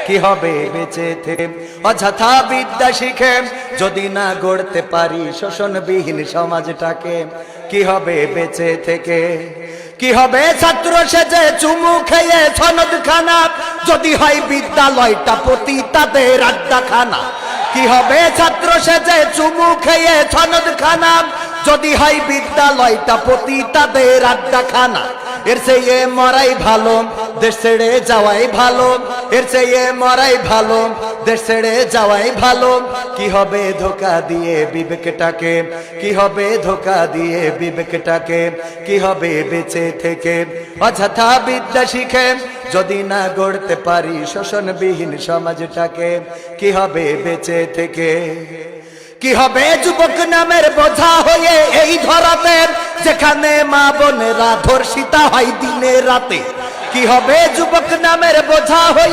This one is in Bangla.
কি হবে বেঁচে থেকে অযথা বিদ্যা শিখে যদি না গড়তে পারি শোষণবিহীন সমাজটাকে কি হবে বেঁচে থেকে কি হবে ছাত্র সেজে চুমু খেয়ে সনদখানা যদি হয় বিদ্যালয়টা পতিতাদের আড্ডাখানা কি হবে ছাত্র সেজে চুমু খেয়ে সনদখানা যদি হয় বিদ্যালয়টা পতিতাদের আড্ডাখানা এর চেয়ে মরাই ভালো দেশ ছেড়ে যাওয়াই ভালো এর চেয়ে মরাই ভালো দেশ ছেড়ে যাওয়াই ভালো কি হবে ধোঁকা দিয়ে বিবেকটাকে কি হবে ধোঁকা দিয়ে বিবেকটাকে কি হবে বেঁচে থেকে অযথা বিদ্যা শিখে যদি না গড়তে পারি শোষণবিহীন সমাজটাকে কি হবে বেঁচে থেকে কি হবে যুবক নামের বোঝা হয়ে এই ধরাতে যেখানে মা বোনেরা ধর্ষিতা হয় দিনে রাতে কি হবে যুবক নামের বোঝা হয়ে